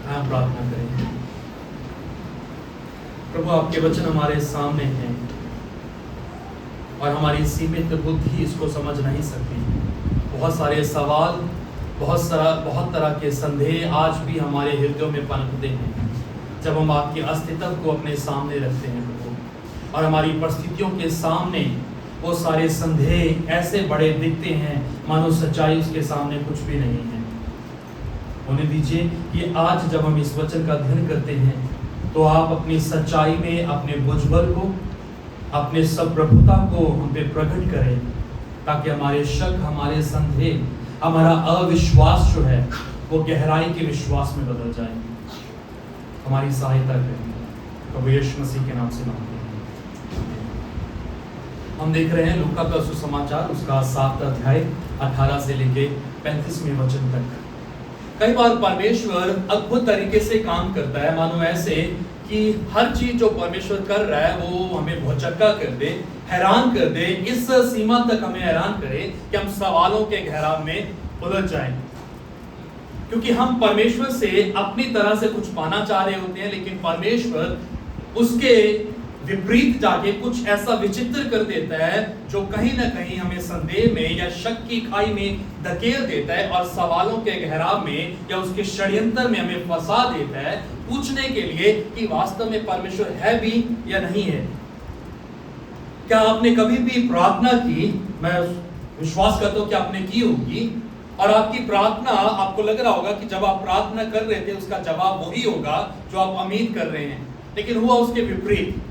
हम प्रार्थना करेंगे। प्रभु, आपके वचन हमारे सामने हैं और हमारी सीमित बुद्धि इसको समझ नहीं सकती। बहुत सारे सवाल, बहुत तरह के संदेह आज भी हमारे हृदयों में पनपते हैं जब हम आपके अस्तित्व को अपने सामने रखते हैं प्रभु, और हमारी परिस्थितियों के सामने वो सारे संदेह ऐसे बड़े दिखते हैं मानो सच्चाई उसके सामने कुछ भी नहीं है। होने दीजिए कि आज जब हम इस वचन का अध्ययन करते हैं तो आप अपनी सच्चाई में अपने भुजबल को, अपने संप्रभुता को हम पे प्रकट करें, ताकि हमारे शक, हमारे संदेह, हमारा अविश्वास जो है वो गहराई के विश्वास में बदल जाए। हमारी सहायता करें, प्रभु यीशु मसीह के नाम से मांगते हैं। हम देख रहे हैं लूका का सुसमाचार, उसका 7 अध्याय 18 से लेके 35वें वचन तक। कई बार परमेश्वर अद्भुत तरीके से काम करता है, मानो ऐसे कि हर चीज जो परमेश्वर कर रहा है वो हमें भौचक्का कर दे, हैरान कर दे, इस सीमा तक हमें हैरान करे कि हम सवालों के घेराव में उलझ जाएं। क्योंकि हम परमेश्वर से अपनी तरह से कुछ पाना चाह रहे होते हैं, लेकिन परमेश्वर उसके विपरीत जाके कुछ ऐसा विचित्र कर देता है जो कहीं ना कहीं हमें संदेह में या शक की खाई में धकेल देता है और सवालों के गहराव में या उसके षड्यंत्र में हमें फंसा देता है, पूछने के लिए कि वास्तव में परमेश्वर है भी या नहीं है। क्या आपने कभी भी प्रार्थना की? मैं विश्वास करता हूं कि आपने की होगी, और आपकी प्रार्थना, आपको लग रहा होगा कि जब आप प्रार्थना कर रहे थे उसका जवाब वही होगा जो आप उम्मीद कर रहे हैं, लेकिन हुआ उसके विपरीत।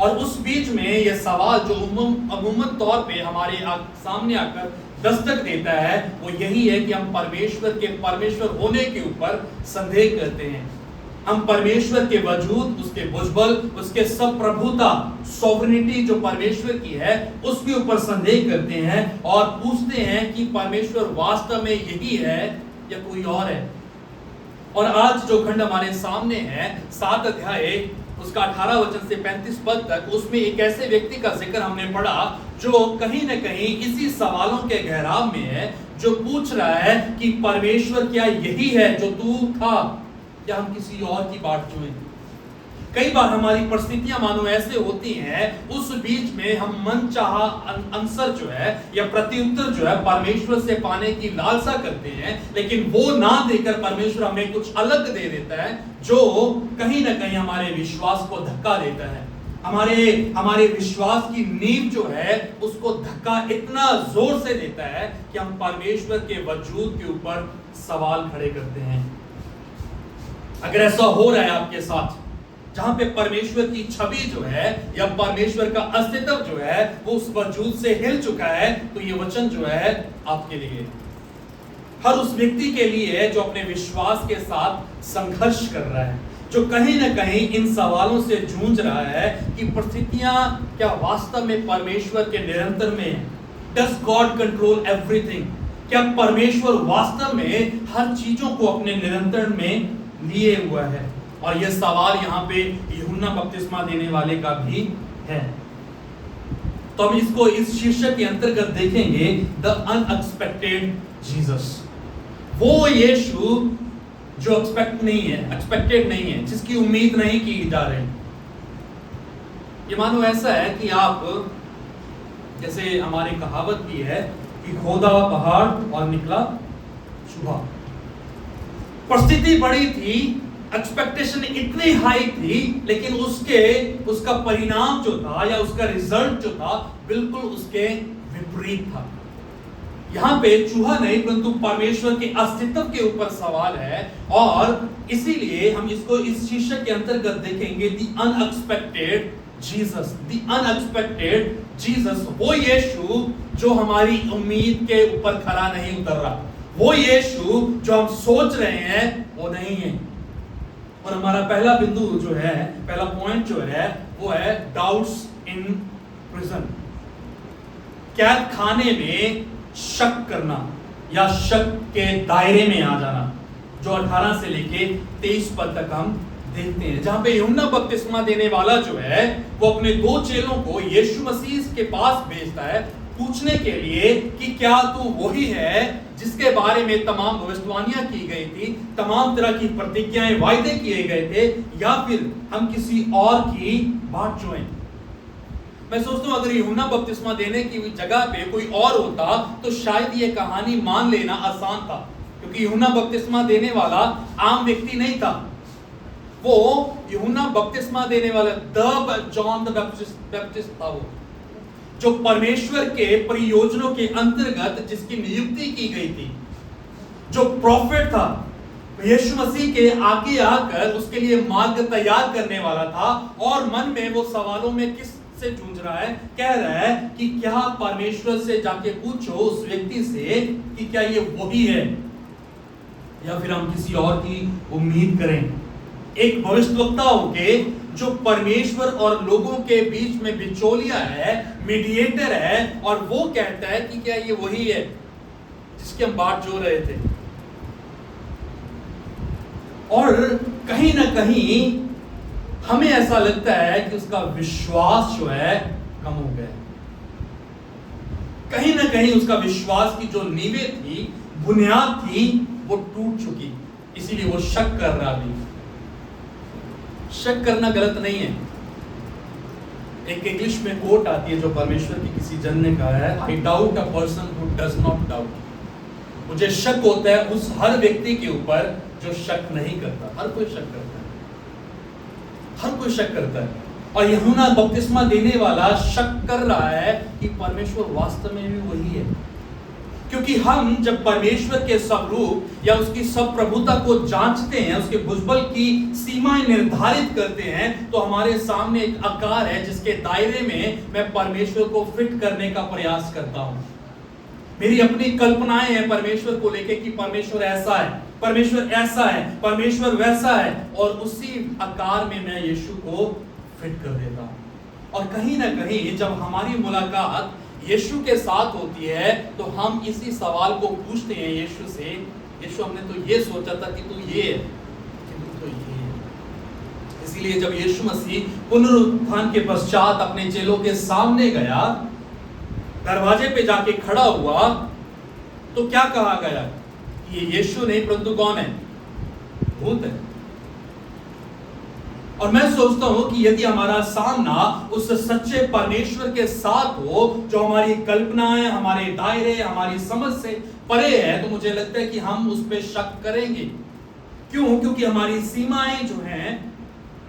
और उस बीच में यह सवाल जो अमूमन तौर पे हमारे सामने आकर दस्तक देता है वो यही है कि हम परमेश्वर होने के ऊपर संदेह करते हैं। हम परमेश्वर के वजूद, उसके भुजबल, उसके संप्रभुता, सॉवरेनिटी जो परमेश्वर की है उसके ऊपर संदेह करते हैं और पूछते हैं कि परमेश्वर वास्तव में यही है या कोई और है। और आज जो खंड हमारे सामने है 7 अध्याय उसका 18 वचन से 35 पद तक, उसमें एक ऐसे व्यक्ति का जिक्र हमने पढ़ा जो कहीं न कहीं इसी सवालों के गहराव में है, जो पूछ रहा है कि परमेश्वर क्या यही है जो तू था, या हम किसी और की बाट चुने। कई बार हमारी परिस्थितियां मानो ऐसे होती हैं, उस बीच में हम मनचाहा आंसर जो है या प्रत्युत्तर जो है परमेश्वर से पाने की लालसा करते हैं, लेकिन वो ना देकर परमेश्वर हमें कुछ अलग दे देता है जो कहीं ना कहीं हमारे विश्वास को धक्का देता है। हमारे विश्वास की नींव जो है उसको धक्का इतना जोर से देता है कि हम परमेश्वर के वजूद के ऊपर सवाल खड़े करते हैं। अगर ऐसा हो रहा है आपके साथ, जहां पे परमेश्वर की छवि जो है या परमेश्वर का अस्तित्व जो है वो उस वजूद से हिल चुका है, तो ये वचन जो है आपके लिए, हर उस व्यक्ति के लिए है जो अपने विश्वास के साथ संघर्ष कर रहा है, जो कहीं ना कहीं इन सवालों से जूझ रहा है कि परिस्थितियां क्या वास्तव में परमेश्वर के निरंतर में है। Does God control everything? क्या परमेश्वर वास्तव में हर चीजों को अपने निरंतर में लिए हुआ है? और यह सवाल यहाँ पे यूहन्ना बपतिस्मा देने वाले का भी है। तो हम इसको इस शीर्षक के अंतर्गत देखेंगे, द अनएक्सपेक्टेड जीसस। वो यीशु जो एक्सपेक्टेड नहीं है, जिसकी उम्मीद नहीं की जा रही। ये मानो ऐसा है कि आप, जैसे हमारी कहावत भी है कि खोदा पहाड़ और निकला चूहा। परिस्थिति बड़ी थी, एक्सपेक्टेशन इतनी हाई थी, लेकिन उसका परिणाम जो था या उसका रिजल्ट जो था बिल्कुल उसके विपरीत था। यहां पे चूहा नहीं परंतु परमेश्वर के अस्तित्व के ऊपर सवाल है, और इसीलिए हम इसको इस शीर्षक के अंतर्गत देखेंगे, the unexpected Jesus. The unexpected Jesus, वो यीशु जो हमारी उम्मीद के ऊपर खरा नहीं उतर रहा, वो यीशु जो हम सोच रहे हैं वो नहीं है। और हमारा पहला बिंदु जो है, पहला पॉइंट जो है वो है डाउट्स इन प्रिजन। कैद खाने में शक करना या शक के दायरे में आ जाना, जो 18 से लेके 23 पद तक हम देखते हैं, जहां पे यूहन्ना बपतिस्मा देने वाला जो है वो अपने 2 चेलों को यीशु मसीह के पास भेजता है पूछने के लिए कि क्या तू वही है जिसके बारे में तमाम भविष्यवाणियां की गई थी, तमाम तरह की प्रतिज्ञाएं, वायदे किए गए थे, या फिर हम किसी और की बाट जोएं। मैं सोचता हूं अगर यूहन्ना बपतिस्मा देने की जगह पे कोई और होता तो शायद ये कहानी मान लेना आसान था, क्योंकि यूहन्ना बपतिस्मा देने वाला आम व्यक्ति नहीं था। वो यूहन्ना बपतिस्मा देने वाला द जॉन द बैप्टिस्ट था, वो जो परमेश्वर के परियोजनों के अंतर्गत जिसकी नियुक्ति की गई थी, जो प्रॉफिट था, यीशु मसीह के आगे आकर उसके लिए मार्ग तैयार करने वाला था। और मन में वो सवालों में किस से जूझ रहा है, कह रहा है कि क्या परमेश्वर से जाके पूछो उस व्यक्ति से कि क्या ये वही है या फिर हम किसी और की उम्मीद करें। एक भविष्यवक्ता होके जो परमेश्वर और लोगों के बीच में बिचौलिया है, मीडिएटर है, और वो कहता है कि क्या ये वही है जिसकी हम बात जो रहे थे। और कहीं ना कहीं हमें ऐसा लगता है कि उसका विश्वास जो है कम हो गया, कहीं ना कहीं उसका विश्वास की जो नींवें थी, बुनियाद थी, वो टूट चुकी, इसीलिए वो शक कर रहा भी। शक करना गलत नहीं है। एक इंग्लिश में कोट आती है जो परमेश्वर की किसी जन ने कहा है, I doubt a person who does not doubt. मुझे शक होता है उस हर व्यक्ति के ऊपर जो शक नहीं करता। हर कोई शक करता है, हर कोई शक करता है। और यूहन्ना बपतिस्मा देने वाला शक कर रहा है कि परमेश्वर वास्तव में भी वही है, क्योंकि हम जब परमेश्वर के सब रूप या उसकी सब प्रभुता को जांचते हैं, उसके भुजबल की सीमाएं निर्धारित करते हैं, तो हमारे सामने एक आकार है जिसके दायरे में मैं परमेश्वर को फिट करने का प्रयास करता हूं। मेरी अपनी कल्पनाएं हैं परमेश्वर को लेके कि परमेश्वर ऐसा है, परमेश्वर ऐसा है, परमेश्वर वैसा है, और उसी आकार में मैं यीशु को फिट कर देता हूं। और कहीं ना कहीं जब हमारी मुलाकात यीशु के साथ होती है तो हम इसी सवाल को पूछते हैं यीशु से, यीशु हमने तो ये सोचा था कि तू ये है, कि तू तो ये है। इसीलिए जब यीशु मसीह पुनरुत्थान के पश्चात अपने चेलों के सामने गया, दरवाजे पे जाके खड़ा हुआ, तो क्या कहा गया? ये यीशु नहीं परंतु कौन है? भूत है। और मैं सोचता हूं कि यदि हमारा सामना उस सच्चे परमेश्वर के साथ हो जो हमारी कल्पनाएं, हमारे दायरे, हमारी समझ से परे है, तो मुझे लगता है कि हम उस पर शक करेंगे। क्यों? क्योंकि हमारी सीमाएं जो हैं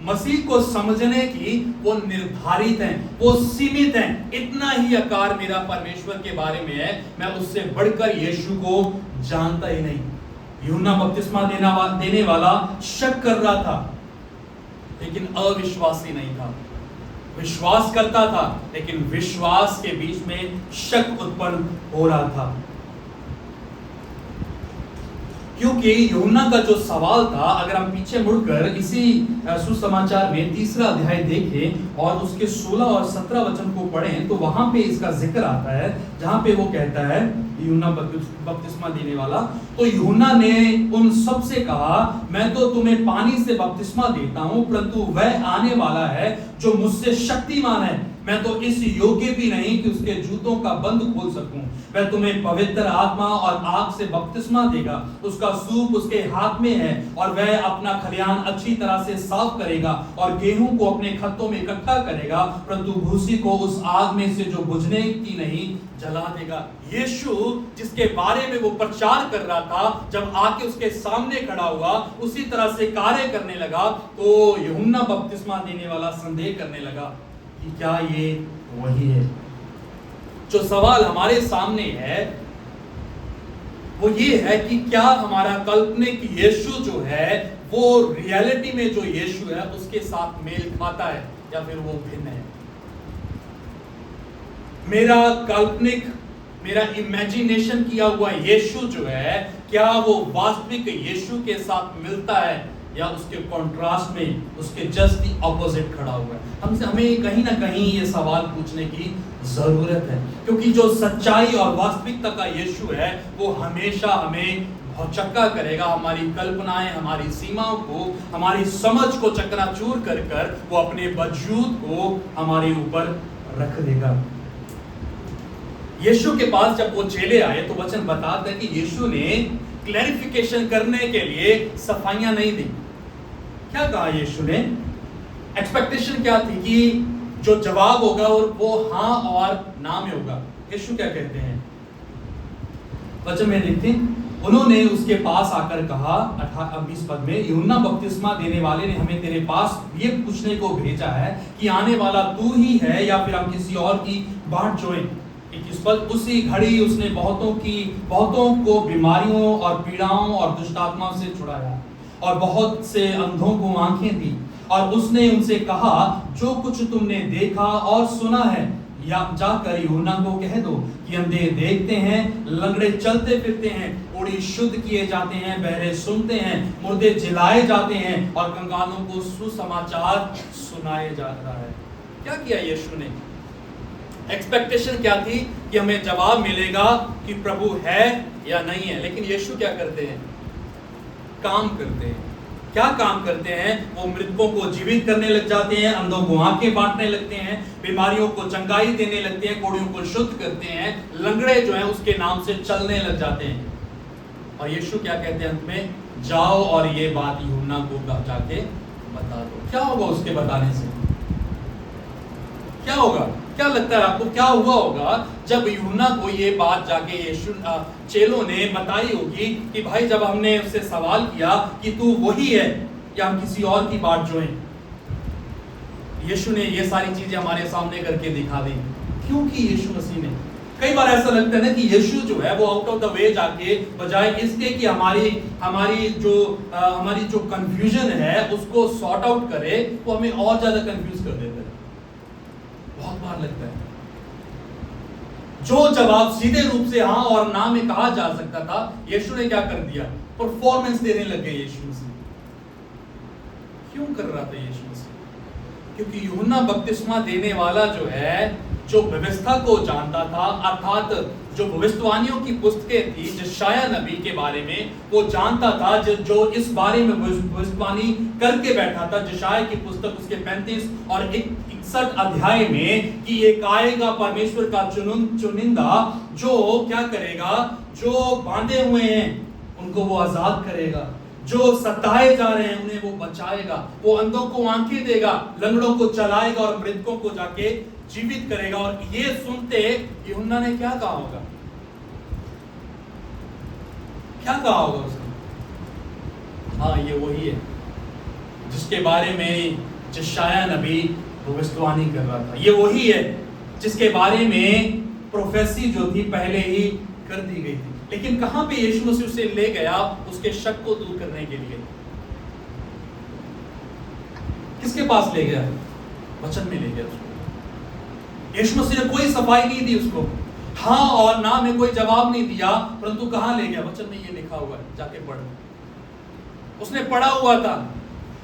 मसीह को समझने की, वो निर्धारित हैं, वो सीमित हैं। इतना ही आकार मेरा परमेश्वर के बारे में है, मैं उससे बढ़कर यीशु को जानता ही नहीं। यूहन्ना बपतिस्मा देने वाला शक कर रहा था, लेकिन अविश्वासी नहीं था। विश्वास करता था, लेकिन विश्वास के बीच में शक उत्पन्न हो रहा था। क्योंकि यूहन्ना का जो सवाल था, अगर हम पीछे मुड़कर इसी सुसमाचार में 3रा अध्याय देखें और उसके 16 और 17 वचन को पढ़ें, तो वहां पे इसका जिक्र आता है, जहां पे वो कहता है यूहन्ना बपतिस्मा देने वाला, तो यूहन्ना ने उन सब से कहा, मैं तो तुम्हें पानी से बपतिस्मा देता हूं, परंतु वह आने वाला है जो मुझसे शक्तिमान है, मैं तो इस योग्य भी नहीं कि उसके जूतों का बंद खोल सकूं। वह तुम्हें पवित्र आत्मा और आग से बपतिस्मा देगा, उसका सूप उसके हाथ में है, और वह अपना खलिहान अच्छी तरह से साफ करेगा और गेहूं को अपने खत्तों में इकट्ठा करेगा, परंतु भूसी को उस आग में से जो बुझने की नहीं जला देगा। यीशु जिसके बारे में वो प्रचार कर रहा था, जब आके उसके सामने खड़ा हुआ, उसी तरह से कार्य करने लगा, तो यूहन्ना बपतिस्मा देने वाला संदेह करने लगा कि क्या ये वही है। जो सवाल हमारे सामने है वो ये है कि क्या हमारा काल्पनिक यीशु जो है वो रियलिटी में जो यीशु है उसके साथ मेल खाता है या फिर वो भिन्न है। मेरा काल्पनिक, मेरा इमेजिनेशन किया हुआ यीशु जो है, क्या वो वास्तविक यीशु के साथ मिलता है या उसके कॉन्ट्रास्ट में, उसके जस्ट दी ऑपोजिट खड़ा हुआ है। हमें कहीं ना कहीं ये सवाल पूछने की जरूरत है, क्योंकि जो सच्चाई और वास्तविकता का यीशु है वो हमेशा हमें भौचक्का करेगा, हमारी कल्पनाएं, हमारी सीमाओं को, हमारी समझ को चकनाचूर कर कर वो अपने वजूद को हमारे ऊपर रख देगा। यीशु के पास जब वो चेले आए तो वचन बताता है कि यीशु ने क्लैरिफिकेशन करने के लिए सफाइयां नहीं दी। क्या कहा यीशु ने? एक्सपेक्टेशन क्या थी कि जो जवाब होगा और वो हाँ और ना में होगा। यीशु क्या कहते हैं वचन में देखते हैं, उन्होंने उसके पास आकर कहा 20 पद में, यूहन्ना बपतिस्मा देने वाले ने हमें तेरे पास ये पूछने को भेजा है कि आने वाला तू ही है या फिर हम किसी और की बाट जोएं। 21 पद, उसी घड़ी उसने बहुतों को बीमारियों और पीड़ाओं और दुष्टात्माओं से छुड़ाया और बहुत से अंधों को आंखें दी और उसने उनसे कहा, जो कुछ तुमने देखा और सुना है या जाकर यूहन्ना को कह दो कि अंधे देखते हैं, लंगड़े चलते फिरते हैं, कोढ़ी शुद्ध किए जाते हैं, बहरे सुनते हैं, मुर्दे जिलाए जाते हैं और कंगालों को सुसमाचार सुनाए जाता है। क्या किया यीशु ने? एक्सपेक्टेशन क्या थी कि हमें जवाब मिलेगा कि प्रभु है या नहीं है, लेकिन यीशु क्या करते हैं? काम करते हैं। क्या काम करते हैं? वो मृतकों को जीवित करने लग जाते हैं, अंधों को आंखें बांटने लगते हैं, बीमारियों को चंगाई देने लगते हैं, कोढ़ियों को शुद्ध करते हैं, लंगड़े जो हैं उसके नाम से चलने लग जाते हैं। और यीशु क्या कहते हैं अंत में? जाओ और ये बात यूहन्ना को जाके बता दो। क्या होगा उसके बताने से? क्या होगा? क्या लगता है आपको क्या हुआ होगा जब यूहन्ना को ये बात जाके यीशु चेलों ने बताई होगी कि भाई जब हमने उससे सवाल किया कि तू वही है या हम किसी और की बात जोएं? यीशु ने ये सारी चीजें हमारे सामने करके दिखा दी। क्योंकि यीशु मसीह ने, कई बार ऐसा लगता है ना कि यीशु जो है वो आउट ऑफ द वे जाके बजाय इसके कि हमारी जो कंफ्यूजन है उसको सॉर्ट आउट करे, वो हमें और ज्यादा कंफ्यूज कर देता है। बहुत बार लगता है जो जवाब सीधे रूप से हाँ और ना में कहा जा सकता था, यीशु ने क्या कर दिया? परफॉर्मेंस देने लग गए यीशु मसीह। क्यों कर रहा था यीशु मसीह? क्योंकि यूहन्ना बपतिस्मा देने वाला जो है, जो व्यवस्था को जानता था, अर्थात जो भविष्यवाणियों की पुस्तकें थी यशायाह नबी के बारे में, वो जानता था जो इस बारे में भविष्यवाणी करके बैठा था यशायाह की पुस्तक उसके 35 और 61 अध्याय में कि एक आएगा परमेश्वर का चुनिंदा जो क्या करेगा? जो बांधे हुए हैं उनको वो आजाद करेगा, जो सताए जा रहे हैं उन्हें वो बचाएगा, वो अंधों को आंखें देगा, लंगड़ों को चलाएगा और मृतकों को जाके जीवित करेगा। और ये सुनते यूहन्ना ने क्या कहा होगा? क्या कहा होगा उसने? हाँ, ये वही है जिसके बारे में यशायाह नबी भविष्यवाणी कर रहा था। ये वही है जिसके बारे में प्रोफेसी जो थी पहले ही कर दी गई थी। लेकिन कहां पे यीशु मसीह उसे ले गया? उसके शक को दूर करने के लिए। किसके पास ले गया? वचन में ले गया उसको। यीशु मसीह ने कोई सफाई नहीं दी उसको, हाँ और ना में कोई जवाब नहीं दिया, परंतु कहां ले गया? वचन में ये लिखा हुआ है, जाके पढ़। उसने पढ़ा हुआ था।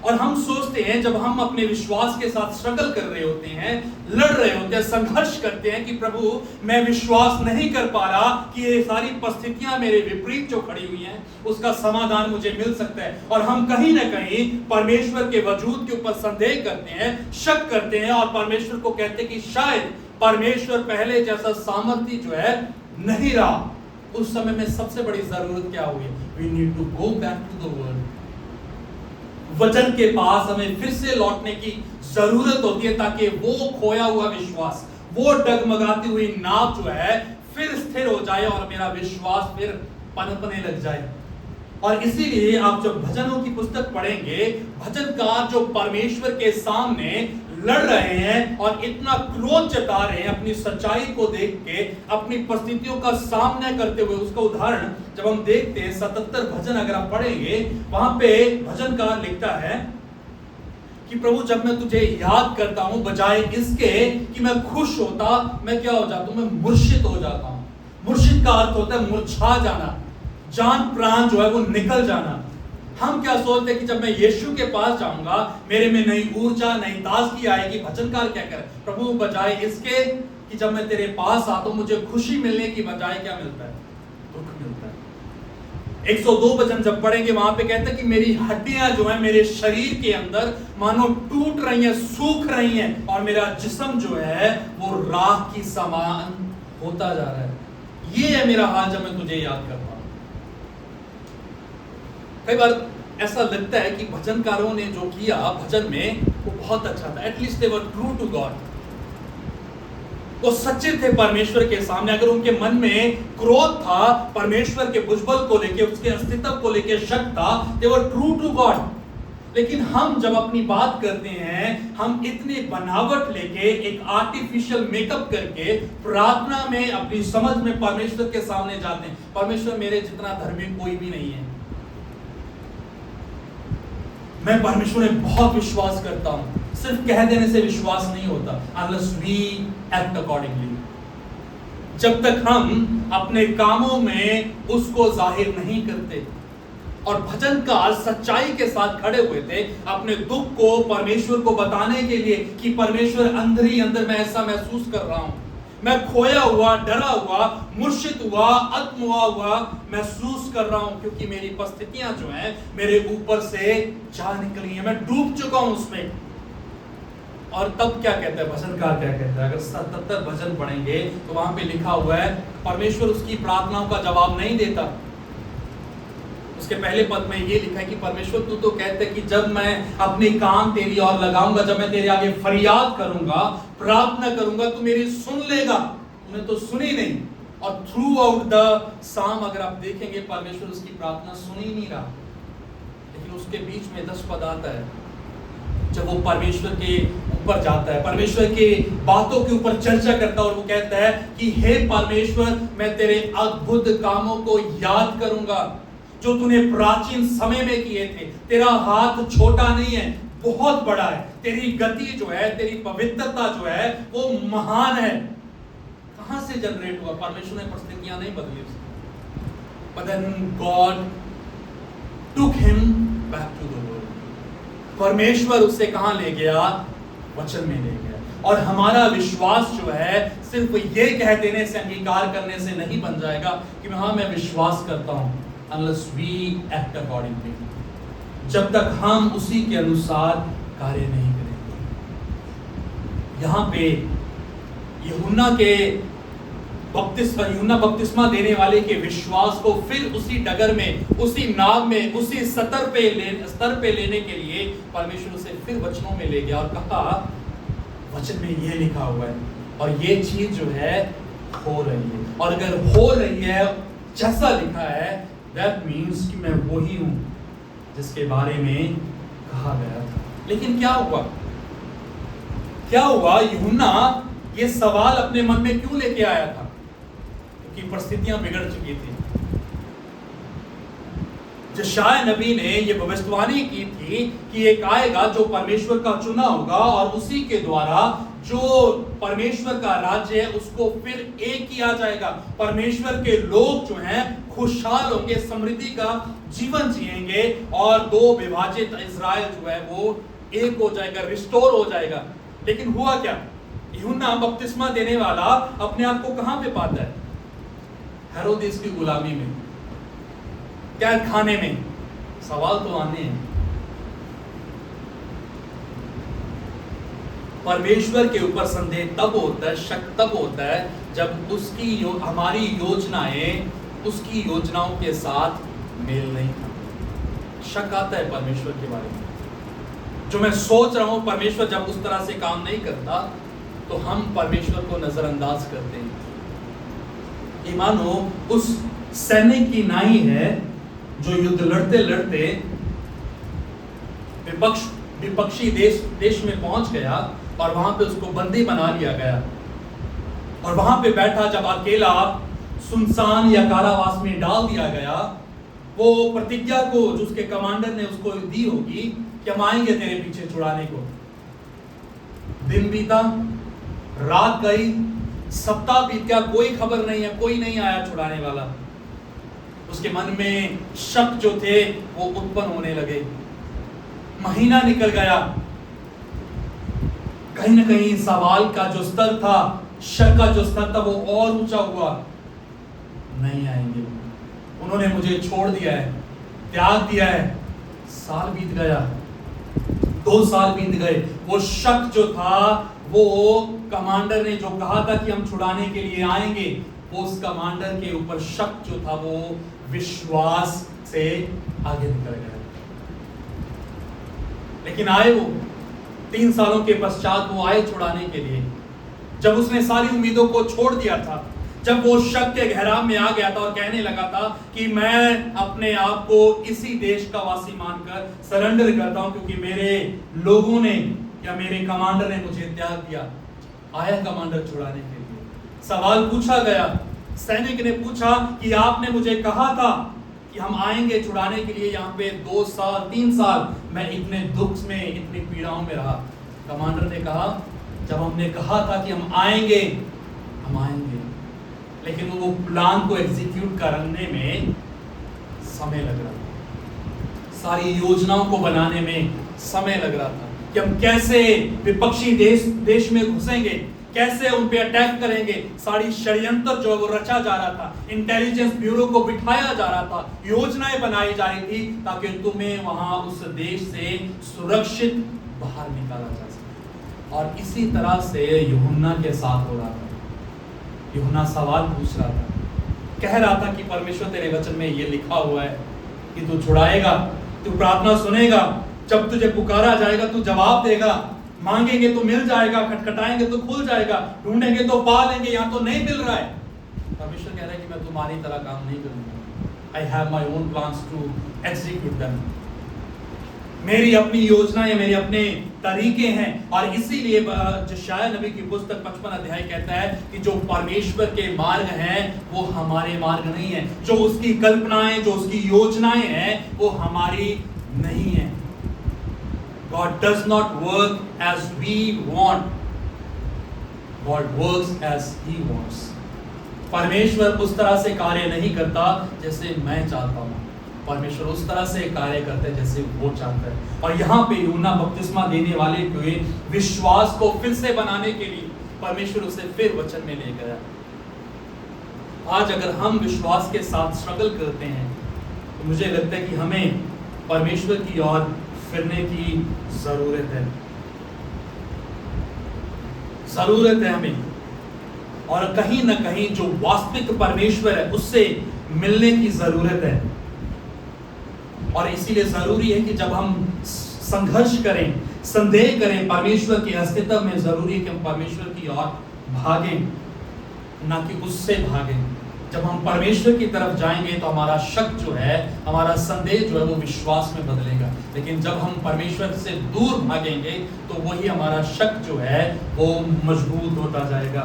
और हम सोचते हैं जब हम अपने विश्वास के साथ स्ट्रगल कर रहे होते हैं, लड़ रहे होते हैं, संघर्ष करते हैं कि प्रभु मैं विश्वास नहीं कर पा रहा कि ये सारी परिस्थितियां मेरे विपरीत जो खड़ी हुई हैं उसका समाधान मुझे मिल सकता है, और हम कहीं ना कहीं परमेश्वर के वजूद के ऊपर संदेह करते हैं, शक करते हैं और परमेश्वर को कहते हैं कि शायद परमेश्वर पहले जैसा सामर्थ्य जो है नहीं रहा। उस समय में सबसे बड़ी जरूरत क्या हुई? We need to go back to the word. वचन के पास हमें फिर से लौटने की जरूरत होती है ताकि वो खोया हुआ विश्वास, वो डगमगाती हुई नाव जो है फिर स्थिर हो जाए और मेरा विश्वास फिर पनपने लग जाए। और इसीलिए आप जब भजनों की पुस्तक पढ़ेंगे, भजनकार जो परमेश्वर के सामने लड़ रहे हैं और इतना क्रोध जता रहे हैं अपनी सच्चाई को देख के, अपनी परिस्थितियों का सामना करते हुए, उसका उदाहरण जब हम देखते हैं 77 भजन अगर आप पढ़ेंगे, वहां पे भजनकार लिखता है कि प्रभु जब मैं तुझे याद करता हूं बजाय इसके कि मैं खुश होता, मैं क्या हो जाता हूं? मैं मूर्छित हो जाता हूं। मूर्छित का अर्थ होता है मुरझा जाना, जान प्राण जो है वो निकल जाना। हम क्या सोचते हैं कि जब मैं यीशु के पास जाऊंगा मेरे में नई ऊर्जा, नई ताजगी आएगी। भजनकार क्या करे? प्रभु बजाय इसके कि जब मैं तेरे पास आता हूं मुझे खुशी मिलने की बजाय क्या मिलता है? दुख मिलता है। 102 भजन जब पढ़ेंगे वहां पे कहते हैं कि मेरी हड्डियां जो है मेरे शरीर के अंदर मानो टूट रही हैं, सूख रही हैं, और मेरा जिस्म जो है वो राख की समान होता जा रहा है। ये है मेरा हाल जब मैं तुझे याद करता हूं। कई बार ऐसा लगता है कि भजनकारों ने जो किया भजन में वो बहुत अच्छा था। At least they were true to God, वो सच्चे थे परमेश्वर के सामने। अगर उनके मन में क्रोध था, परमेश्वर के भुजबल को लेके, उसके अस्तित्व को लेके शक था, दे वर ट्रू टू गॉड। लेकिन हम जब अपनी बात करते हैं, हम इतने बनावट लेके, एक आर्टिफिशियल मेकअप करके प्रार्थना में अपनी समझ में परमेश्वर के सामने जाते हैं। परमेश्वर मेरे जितना धर्मी कोई भी नहीं है, मैं परमेश्वर में बहुत विश्वास करता हूं। सिर्फ कह देने से विश्वास नहीं होता, unless we act accordingly। जब तक हम अपने कामों में उसको जाहिर नहीं करते। और भजनकार सच्चाई के साथ खड़े हुए थे, अपने दुख को परमेश्वर को बताने के लिए कि परमेश्वर अंदर ही अंदर मैं ऐसा महसूस कर रहा हूं, मैं खोया हुआ, डरा हुआ, मूर्छित हुआ, आत्मवा हुआ महसूस कर रहा हूं, क्योंकि मेरी परिस्थितियां जो हैं मेरे ऊपर से जा निकली हैं, मैं डूब चुका हूं उसमें। और तब क्या कहता है भजनकार, क्या कहता है? अगर 77 भजन पढ़ेंगे तो वहां पे लिखा हुआ है परमेश्वर उसकी प्रार्थनाओं का जवाब नहीं देता। उसके पहले पद में ये लिखा है कि परमेश्वर तू तो कहते है कि जब मैं अपने काम तेरी ओर लगाऊंगा, जब मैं तेरे आगे फरियाद करूंगा, प्रार्थना करूंगा, तू मेरी सुन लेगा। तूने तो सुनी नहीं। और थ्रू आउट द साम अगर आप देखेंगे परमेश्वर उसकी प्रार्थना सुन ही नहीं रहा। लेकिन उसके बीच में 10 पद आता है जब वो परमेश्वर के ऊपर जाता है, परमेश्वर के बातों के ऊपर चर्चा करता है, और वो कहता है कि हे परमेश्वर, मैं तेरे अद्भुत कामों को याद करूंगा जो तूने प्राचीन समय में किए थे। तेरा हाथ छोटा नहीं है, बहुत बड़ा है। तेरी गति जो है, तेरी पवित्रता जो है वो महान है। कहां से जनरेट हुआ? परमेश्वर ने परिस्थितियां नहीं बदली। But then God took him back to the world। परमेश्वर उससे कहां ले गया? वचन में ले गया। और हमारा विश्वास जो है सिर्फ ये कह देने से, अंगीकार करने से नहीं बन जाएगा कि हाँ मैं विश्वास करता हूं, unless we act accordingly। जब तक हम उसी के अनुसार कार्य नहीं करेंगे। यहां पे यूहन्ना बपतिस्मा देने वाले के विश्वास को फिर उसी डगर में, उसी नाव में, उसी स्तर पे लेने के लिए परमेश्वर उसे फिर वचनों में ले गया और कहा वचन में ये लिखा हुआ है और ये चीज जो है हो रही है। और अगर हो रही है जैसा लिखा है, दैट मीन्स कि मैं वही हूं जिसके बारे में कहा गया था। लेकिन क्या हुआ? यूहन्ना ये सवाल अपने मन में क्यों लेके आया था? क्योंकि परिस्थितियां बिगड़ चुकी थी। यशायाह नबी ने ये भविष्यवाणी की थी कि एक आएगा जो परमेश्वर का चुना होगा और उसी के द्वारा जो परमेश्वर का राज्य है उसको फिर एक किया जाएगा। परमेश्वर के लोग जो हैं खुशहाल होंगे, समृद्धि का जीवन जिएंगे और दो विभाजित इज़राइल जो है वो एक हो जाएगा, रिस्टोर हो जाएगा। लेकिन हुआ क्या? यूहन्ना बपतिस्मा देने वाला अपने आप को कहां पे पाता है? हेरोदेस की गुलामी में, कैद खाने में। सवाल तो आने हैं। परमेश्वर के ऊपर संदेह तब होता है, शक तब होता है जब हमारी योजनाएं उसकी योजनाओं के साथ मेल नहीं खाती। शक आता है परमेश्वर के बारे में। जो मैं सोच रहा हूं परमेश्वर जब उस तरह से काम नहीं करता तो हम परमेश्वर को नजरअंदाज करते हैं। ये मानो उस सैनिक की नाई है जो युद्ध लड़ते लड़ते विपक्षी देश में पहुंच गया और वहां पे उसको बंदी बना लिया गया और वहां पे बैठा जब अकेला सुनसान या कारावास में डाल दिया गया, वो प्रतिज्ञा को जो उसके कमांडर ने उसको दी होगी कि हम आएंगे तेरे पीछे छुड़ाने को। दिन बीता, रात गई, सप्ताह बीत गया, कोई खबर नहीं है, कोई नहीं आया छुड़ाने वाला। उसके मन में शक जो थे वो उत्पन्न होने लगे। महीना निकल गया, कहीं ना कहीं सवाल का जो स्तर था, शक का जो स्तर था वो और ऊंचा हुआ। नहीं आएंगे, उन्होंने मुझे छोड़ दिया है, त्याग दिया है। साल बीत गया, 2 2 साल बीत गए। वो शक जो था, वो कमांडर ने जो कहा था कि हम छुड़ाने के लिए आएंगे, वो उस कमांडर के ऊपर शक जो था वो विश्वास से आगे निकल गया। लेकिन आए वो 3 सालों के पश्चात वो आए छुड़ाने के लिए, जब उसने सारी उम्मीदों को छोड़ दिया था, जब वो शक के गहराव में आ गया था और कहने लगा था कि मैं अपने आप को इसी देश का वासी मानकर सरेंडर करता हूं क्योंकि मेरे लोगों ने या मेरे कमांडर ने मुझे त्याग दिया। आया कमांडर छुड़ाने के लिए। सवाल पूछा गया, सैनिक ने पूछा कि आपने मुझे कहा था कि हम आएंगे छुड़ाने के लिए, यहाँ पे 2 साल 3 साल मैं इतने दुख में इतनी पीड़ाओं में रहा। कमांडर ने कहा, जब हमने कहा था कि हम आएंगे, हम आएंगे, लेकिन वो प्लान को एग्जीक्यूट करने में समय लग रहा था, सारी योजनाओं को बनाने में समय लग रहा था कि हम कैसे विपक्षी देश में घुसेंगे, कैसे उन पे अटैक करेंगे। सारी षड्यंत्र जो वो रचा जा रहा था, इंटेलिजेंस ब्यूरो को बिठाया जा रहा था, योजनाएं बनाई जा रही थी ताकि तुम्हें वहां उस देश से सुरक्षित बाहर निकाला जा सके। और इसी तरह से यूहन्ना के साथ हो रहा था। यूहन्ना सवाल पूछ रहा था, कह रहा था कि परमेश्वर तेरे वचन में ये लिखा हुआ है कि तू छुड़ाएगा, तू प्रार्थना सुनेगा, जब तुझे पुकारा जाएगा तू जवाब देगा, मांगेंगे तो मिल जाएगा, खटखटाएंगे तो खुल जाएगा, ढूंढेंगे तो पा लेंगे, यहाँ तो नहीं मिल रहा है। परमेश्वर कह रहा है कि मैं तुम्हारी तरह काम नहीं करूंगा। I have my own plans to execute them. मेरी अपनी योजनाएं, मेरे अपने तरीके हैं। और इसीलिए यशायाह नबी की पुस्तक 55 अध्याय कहता है कि जो परमेश्वर के मार्ग हैं वो हमारे मार्ग नहीं है, जो उसकी कल्पनाएं, जो उसकी योजनाएं हैं वो हमारी नहीं है। God does not work as we want. God works as He wants. परमेश्वर उस तरह से कार्य नहीं करता जैसे मैं चाहता हूँ, परमेश्वर उस तरह से कार्य करते हैं जैसे वो चाहता है। और यहाँ पे यूहन्ना बपतिस्मा देने वाले के विश्वास को फिर से बनाने के लिए परमेश्वर उसे फिर वचन में ले गया। आज अगर हम विश्वास के साथ स्ट्रगल करते हैं तो मुझे लगता है कि हमें परमेश्वर की ओर फिरने की जरूरत है, जरूरत है हमें। और कहीं ना कहीं जो वास्तविक परमेश्वर है उससे मिलने की जरूरत है। और इसीलिए जरूरी है कि जब हम संघर्ष करें, संदेह करें परमेश्वर के अस्तित्व में, जरूरी है कि हम परमेश्वर की ओर भागें, ना कि उससे भागें। जब हम परमेश्वर की तरफ जाएंगे तो हमारा शक जो है, हमारा संदेह जो है वो विश्वास में बदलेगा। लेकिन जब हम परमेश्वर से दूर भागेंगे तो वही हमारा शक जो है वो मजबूत होता जाएगा।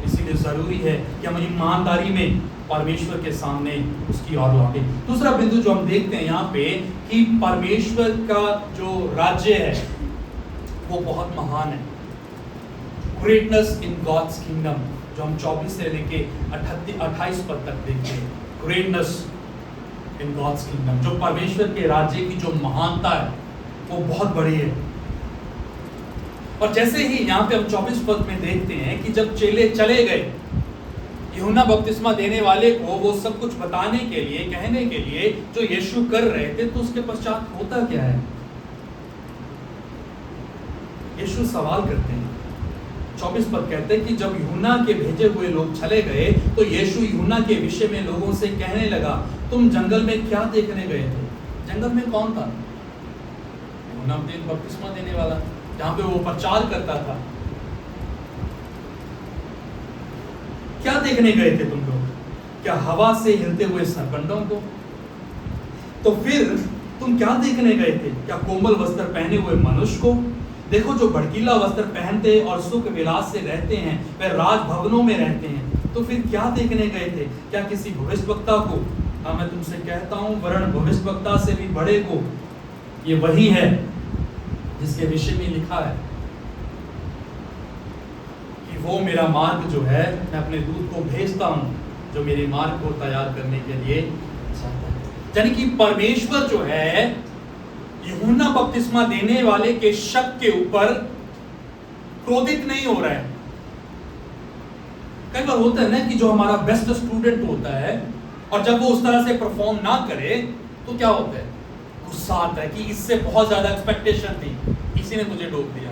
इसीलिए जरूरी है कि हम ईमानदारी में परमेश्वर के सामने उसकी ओर लौटे। दूसरा बिंदु जो हम देखते हैं यहाँ पे कि परमेश्वर का जो राज्य है वो बहुत महान है। ग्रेटनेस इन गॉड्स किंगडम, जो हम 24 से लेके 28 पद तक देखते हैं। ग्रेटनेस इन गॉड्स किंगडम, जो परमेश्वर के राज्य की जो महानता है वो बहुत बड़ी है। और जैसे ही यहाँ पे हम 24 पद में देखते हैं कि जब चेले चले गए यूहन्ना बपतिस्मा देने वाले को वो सब कुछ बताने के लिए, कहने के लिए जो यीशु कर रहे थे, तो उसके पश्चात होता क्या है? यीशु सवाल करते हैं। 24 पद कहते हैं कि जब यूहन्ना के भेजे हुए लोग चले गए तो यीशु यूहन्ना के विषय में लोगों से कहने लगा, तुम जंगल में क्या देखने गए थे? जंगल में कौन था? यूहन्ना बपतिस्मा देने वाला, जहां पे वो प्रचार करता था। क्या देखने गए थे तुम लोग? क्या हवा से हिलते हुए सरकंडों को? तो फिर तुम क्या देखने गए थे? क्या कोमल वस्त्र पहने हुए मनुष्य को? देखो, जो भड़कीला वस्त्र पहनते और सुख विलास से रहते हैं वे राजभवनों में रहते हैं। तो फिर क्या देखने गए थे? क्या किसी भविष्यवक्ता को? हाँ, मैं तुमसे कहता हूं, वरन भविष्यवक्ता से भी बड़े को। ये वही है जिसके विषय में लिखा है कि वो मेरा मार्ग जो है, मैं अपने दूत को भेजता हूं जो मेरे मार्ग को तैयार करने के लिए चाहता है। यानी कि परमेश्वर जो है यूहन्ना बपतिस्मा देने वाले के शक के ऊपर क्रोधित नहीं हो रहा है। कई बार होता है ना कि जो हमारा बेस्ट स्टूडेंट होता है और जब वो उस तरह से परफॉर्म ना करे तो क्या होता है? गुस्सा आता है कि इससे बहुत ज्यादा एक्सपेक्टेशन थी, इसी ने मुझे डूब दिया।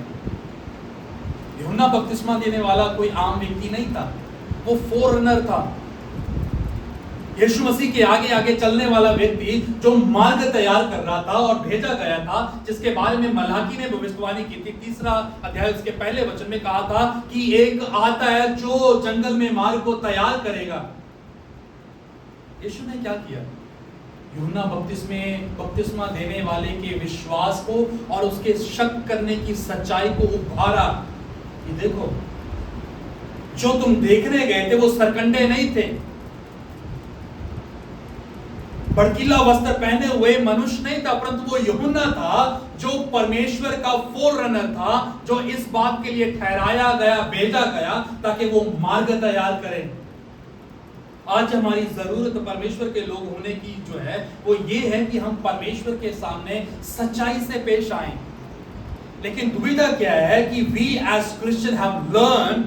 यूहन्ना बपतिस्मा देने वाला कोई आम व्यक्ति नहीं था, वो फोरनर था, यीशु मसीह के आगे आगे चलने वाला व्यक्ति जो मार्ग तैयार कर रहा था और भेजा गया था, जिसके बारे में मलाकी ने भविष्यवाणी की थी। 3 अध्याय उसके पहले वचन में कहा था कि एक आता है जो जंगल में मार्ग को तैयार करेगा। यीशु ने क्या किया? यूहन्ना बपतिस्मा देने वाले के विश्वास को और उसके शक करने की सच्चाई को उभारा कि देखो, जो तुम देखने गए थे वो सरकंडे नहीं थे, भड़कीला वस्त्र पहने हुए मनुष्य नहीं था, परंतु वो यूहन्ना था जो परमेश्वर का फोररनर था, जो इस बात के लिए ठहराया गया, भेजा गया ताकि वो मार्ग तैयार करे। आज हमारी जरूरत परमेश्वर के लोग होने की जो है वो ये है कि हम परमेश्वर के सामने सच्चाई से पेश आए। लेकिन दुविधा क्या है कि we as Christian have learn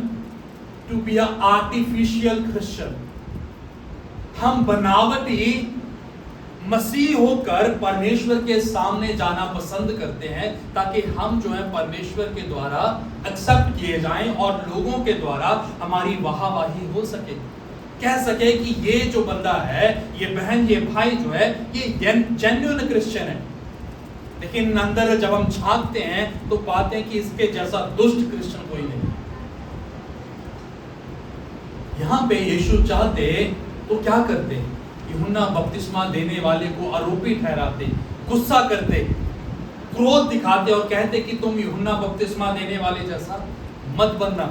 to be a artificial Christian. हम बनावटी मसीह होकर परमेश्वर के सामने जाना पसंद करते हैं ताकि हम जो है परमेश्वर के द्वारा एक्सेप्ट किए जाएं और लोगों के द्वारा हमारी वाहवाही हो सके, कह सके कि ये जो बंदा है, ये बहन, ये भाई जो है ये जेन्युइन क्रिश्चियन है। लेकिन अंदर जब हम झांकते हैं तो पाते हैं कि इसके जैसा दुष्ट क्रिश्चियन कोई नहीं। यहां पे यीशु चाहते तो क्या करते? यूहन्ना बपतिस्मा देने वाले को आरोपी ठहराते, गुस्सा करते, क्रोध दिखाते और कहते कि तुम यूहन्ना बपतिस्मा देने वाले जैसा मत बनना।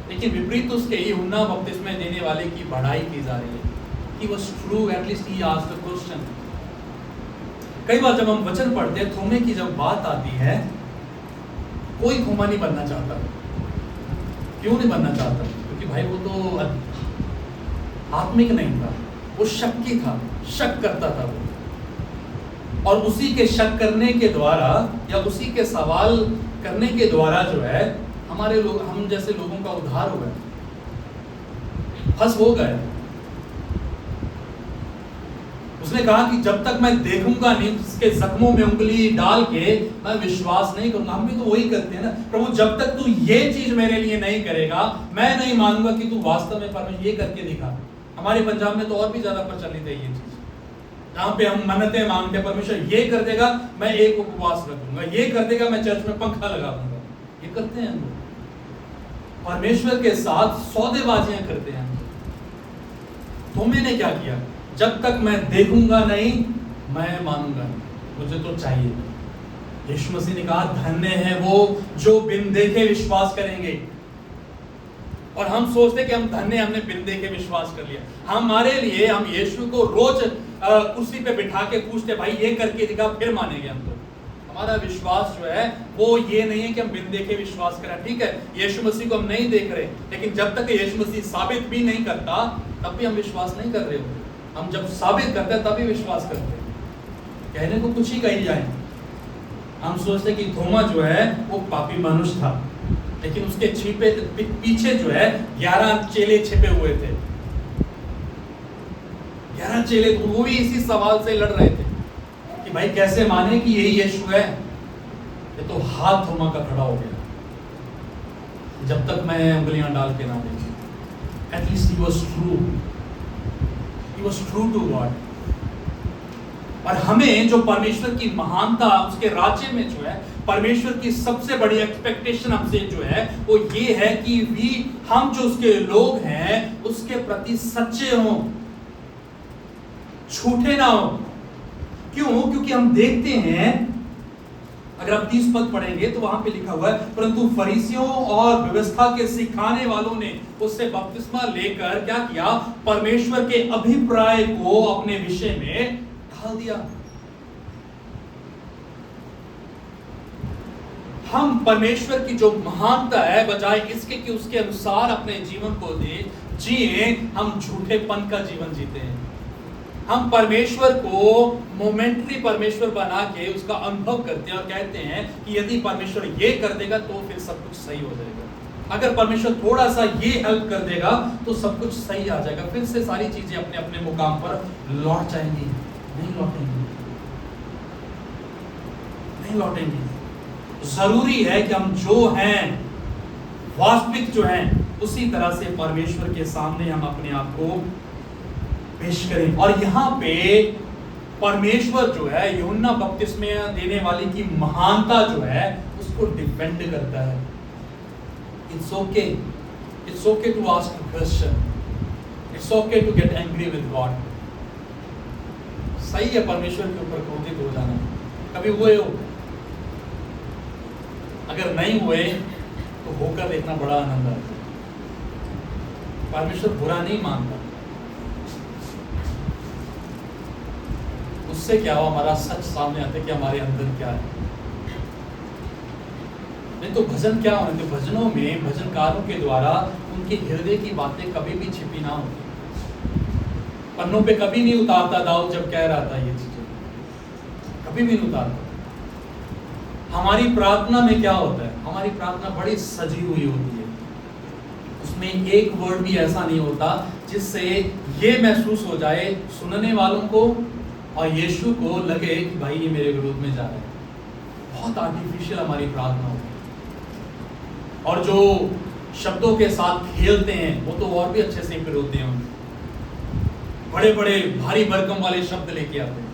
लेकिन विपरीत उसके यूहन्ना बपतिस्मा देने वाले की बढ़ाई की जा रही है। He was true, at least he asked a question. कई बार जब हम वचन पढ़ते हैं, थोमे की जब बात आती है, कोई थोमा नहीं बनना चाहता। क्यों नहीं बनना चाहता? क्योंकि भाई वो तो आत्मिक नहीं था, वो शक्की था, शक करता था वो, और उसी के शक करने के द्वारा या उसी के सवाल करने के द्वारा जो है हमारे लोग, हम जैसे लोगों का उद्धार हो गया, फंस हो गए। उसने कहा कि जब तक मैं देखूंगा नहीं, उसके जख्मों में उंगली डाल के मैं विश्वास नहीं करूंगा। हम भी तो वही करते हैं ना, प्रभु जब तक तू ये चीज मेरे लिए नहीं करेगा, मैं नहीं मानूंगा कि तू वास्तव में परमेश्वर ये करके दिखा। हमारे पंजाब में तो और भी ज्यादा प्रचलित है ये चीज, जहां पे हम मन्नतें मांगते हैं, परमेश्वर ये कर देगा मैं एक उपवास रखूंगा, ये कर देगा मैं चर्च में पंखा लगा दूंगा। ये करते हैं हम लोग, परमेश्वर के साथ सौदेबाजियां करते हैं। तो मैंने क्या किया? जब तक मैं देखूंगा नहीं मैं मानूंगा नहीं, मुझे तो चाहिए। यीशु मसीह ने कहा धन्य है वो जो बिन देखे विश्वास करेंगे। और हम सोचते कि हम धन्य, हमने बिन देखे विश्वास कर लिया। हमारे लिए हम यीशु को रोज कुर्सी पे बिठा के पूछते भाई ये करके दिखा फिर मानेंगे हम। तो हमारा विश्वास जो है वो ये नहीं है कि हम बिन देखे विश्वास करें। ठीक है, यीशु मसीह को हम नहीं देख रहे, लेकिन जब तक यीशु मसीह साबित भी नहीं करता तब भी हम विश्वास नहीं कर रहे हो। हम जब साबित करते हैं तभी विश्वास करते हैं। कहने को कुछ ही कही जाए, हम सोचते कि थोमा जो है वो पापी मनुष्य था, लेकिन उसके पीछे जो है 11 चेले छिपे हुए थे। 11 चेले वो भी इसी सवाल से लड़ रहे थे कि भाई कैसे माने कि यही यीशु है। ये तो हाथ थोमा का खड़ा हो गया, जब तक मैं उंगलियां डाल के ना देखी। At least he was true, he was true to God. और हमें जो परमेश्वर की महानता, उसके राज्य में जो है परमेश्वर की सबसे बड़ी एक्सपेक्टेशन हमसे जो है वो ये है कि हम जो उसके लोग हैं उसके प्रति सच्चे हों, झूठे ना हो। क्यों? क्योंकि हम देखते हैं, अगर आप 30 पद पढ़ेंगे तो वहां पे लिखा हुआ है, परंतु फरीसियों और व्यवस्था के सिखाने वालों ने उससे बपतिस्मा लेकर क्या किया? परमेश्वर के अभिप्राय को अपने विषय में ढाल दिया। हम परमेश्वर की जो महानता है, बजाय इसके कि उसके अनुसार अपने जीवन को जिए, हम झूठेपन का जीवन जीते हैं। हम परमेश्वर को मोमेंटरी परमेश्वर बना के उसका अनुभव करते हैं और कहते हैं कि यदि परमेश्वर ये कर देगा तो फिर सब कुछ सही हो जाएगा। अगर परमेश्वर थोड़ा सा ये हेल्प कर देगा तो सब कुछ सही आ जाएगा, फिर से सारी चीजें अपने अपने मुकाम पर लौट जाएंगी। नहीं लौटेंगी। नहीं लौटेंगे। जरूरी है कि हम जो हैं, वास्तविक जो हैं, उसी तरह से परमेश्वर के सामने हम अपने आप को पेश करें। और यहाँ पे परमेश्वर जो है यूहन्ना बपतिस्मा देने वाले की महानता जो है उसको डिफेंड करता है। It's okay to ask a question, it's okay to get angry with God. सही है परमेश्वर के ऊपर क्रोधित हो जाना, कभी हुए हो? अगर नहीं हुए तो होकर देखना बड़ा आनंद आता है। परमेश्वर बुरा नहीं मानता, उससे क्या हो, हमारा सच सामने आता है कि हमारे अंदर क्या है। नहीं तो भजन क्या होने, तो भजनों में भजनकारों के द्वारा उनके हृदय की बातें कभी भी छिपी ना होती, पन्नों पे कभी नहीं उतारता। दाऊद जब कह रहा था ये चीजें कभी भी नहीं उतारता। हमारी प्रार्थना में क्या होता है, हमारी प्रार्थना बड़ी सजी हुई होती है, उसमें एक वर्ड भी ऐसा नहीं होता जिससे ये महसूस हो जाए सुनने वालों को और यीशु को लगे कि भाई ये मेरे विरोध में जा रहा है। बहुत आर्टिफिशियल हमारी प्रार्थना होती है, और जो शब्दों के साथ खेलते हैं वो तो और भी अच्छे से फिर होते हैं, बड़े बड़े भारी भरकम वाले शब्द लेके आते हैं।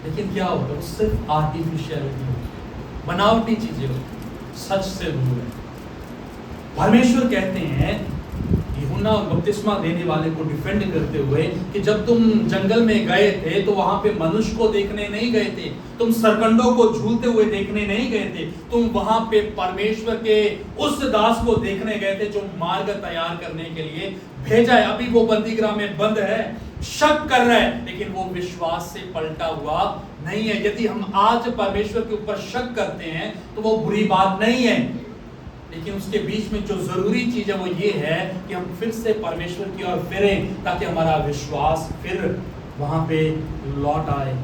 लेकिन क्या होता है, सिर्फ आर्टिफिशियलिटी होती है, बनावटी चीजें होती हैं, सच से दूर है। परमेश्वर कहते हैं यूहन्ना बपतिस्मा देने वाले को डिफेंड करते हुए कि जब तुम जंगल में गए थे तो वहां पे मनुष्य को देखने नहीं गए थे, तुम सरकंडों को झूलते हुए देखने नहीं गए थे, तुम वहां पे परमेश्वर के उस दास को देखने गए थे जो मार्ग तैयार करने के लिए भेजा है। अभी वो बंदीगृह में बंद है, शक कर रहा है, लेकिन वो विश्वास से पलटा हुआ नहीं है। यदि हम आज परमेश्वर के ऊपर शक करते हैं तो वो बुरी बात नहीं है, लेकिन उसके बीच में जो जरूरी चीज है वो ये है कि हम फिर से परमेश्वर की ओर फिरें, ताकि हमारा विश्वास फिर वहां पे लौट आए।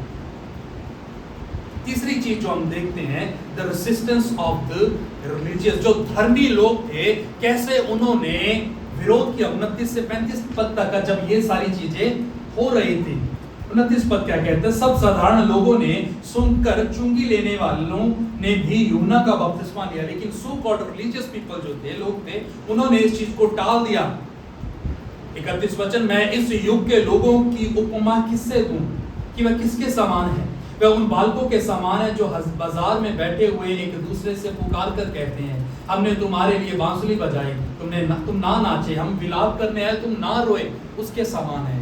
तीसरी चीज जो हम देखते हैं, the resistance of the religious. जो धर्मी लोग थे, कैसे उन्होंने विरोध किया। 29 से 35 पद तक जब ये सारी चीजें हो रही थी, 29 पद क्या कहते हैं, सब साधारण लोगों ने सुनकर चुंगी लेने वालों ने भी यूहन्ना का बपतिस्मा लिया, लेकिन सो कॉल्ड रिलीजियस पीपल जो थे, लोग थे, उन्होंने इस चीज को टाल दिया। 31 वचन, मैं इस युग के लोगों की उपमा किससे दूं कि वह किसके समान है? वह उन बालकों के समान है जो बाजार में बैठे हुए एक दूसरे से पुकार कर कहते हैं, हमने तुम्हारे लिए बांसुरी बजाई, तुम ना नाचे, हम विलाप करने आए, तुम ना रोए। उसके समान है।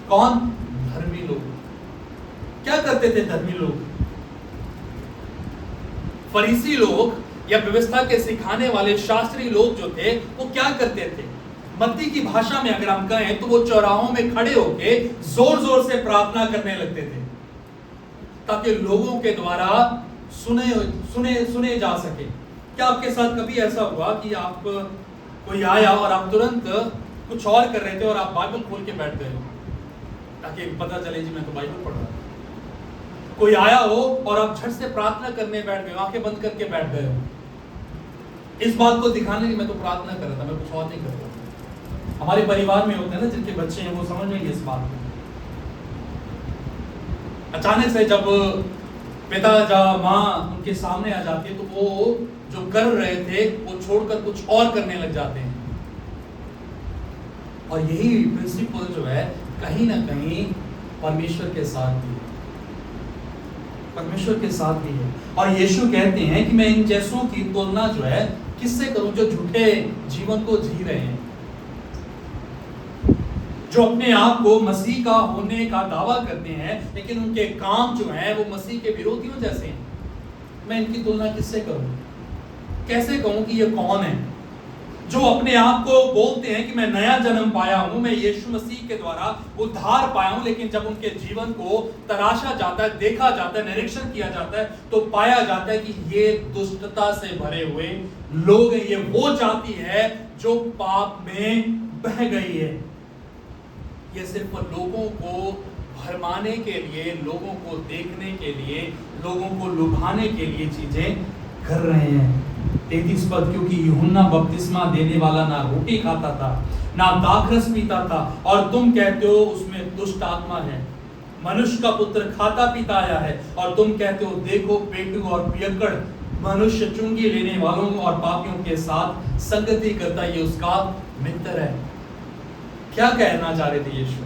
कौन? धर्मी लोग। क्या करते थे धर्मी लोग? फरीसी लोग या व्यवस्था के सिखाने वाले शास्त्री लोग जो थे, वो क्या करते थे? मत्ती की भाषा में अगर हम कहें तो वो चौराहों में खड़े होके जोर जोर से प्रार्थना करने लगते थे, ताकि लोगों के द्वारा सुने जा सके। क्या आपके साथ कभी ऐसा हुआ कि आप कोई आया और आप तुरंत कुछ और कर रहे थे और आप बाइबल खोल के बैठ गए, ताकि पता चले जी मैं तो बाइबल पढ़ रहा था। कोई आया हो और आप झट से प्रार्थना करने बैठ गए, आंखें बंद करके बैठ गए हो, इस बात को दिखाने की मैं तो प्रार्थना कर रहा था, मैं कुछ और नहीं कर रहा था। हमारे परिवार में होते हैं ना, जिनके बच्चे हैं वो समझ में इस बात को। अचानक से जब पिता या माँ उनके सामने आ जाती है तो वो जो कर रहे थे वो छोड़कर कुछ और करने लग जाते हैं। और यही प्रिंसिपल जो है कहीं ना कहीं परमेश्वर के साथ भी है, परमेश्वर के साथ भी है। और यीशु कहते हैं कि मैं इन जैसों की तुलना जो है किससे करूं, जो झूठे जीवन को जी रहे हैं, जो अपने आप को मसीह का होने का दावा करते हैं, लेकिन उनके काम जो हैं वो मसीह के विरोधियों जैसे हैं। मैं इनकी तुलना किससे करूं? कैसे कहूं कि ये कौन है? जो अपने आप को बोलते हैं कि मैं नया जन्म पाया हूं, मैं यीशु मसीह के द्वारा उद्धार पाया हूं, लेकिन जब उनके जीवन को तराशा जाता है, देखा जाता है, निरीक्षण किया जाता है, तो पाया जाता है कि ये दुष्टता से भरे हुए लोग हैं। ये वो जाति है जो पाप में बह गई है। ये सिर्फ लोगों को भरमाने के लिए, लोगों को देखने के लिए, लोगों को लुभाने के लिए चीजें कर रहे हैं। 33 पद, क्योंकि यूहन्ना बपतिस्मा देने वाला ना रोटी खाता था ना दाखरस पीता था, और तुम कहते हो उसमें दुष्ट आत्मा है। मनुष्य का पुत्र खाता पीता आया है और तुम कहते हो देखो पेटू और पियक्कड़, मनुष्य चुंगी लेने वालों और पापियों के साथ संगति करता, ये उसका मित्र है। क्या कहना चाह रहे थे यीशु?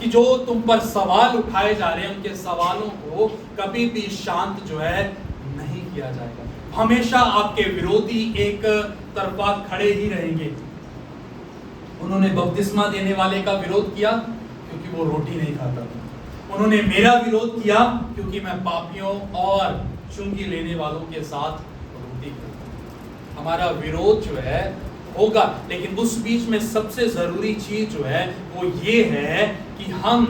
कि जो तुम पर सवाल उठाए जा रहे हैं उनके सवालों को कभी भी शांत जो है नहीं किया जाएगा। हमेशा आपके विरोधी एक तरफा खड़े ही रहेंगे। उन्होंने बपतिस्मा देने वाले का विरोध किया क्योंकि वो रोटी नहीं खाता था। उन्होंने मेरा विरोध किया क्योंकि मैं पापियों और चुंगी लेने वालों के साथ रोटी करता हूं। हमारा विरोध जो है होगा, लेकिन उस बीच में सबसे जरूरी चीज जो है वो ये है कि हम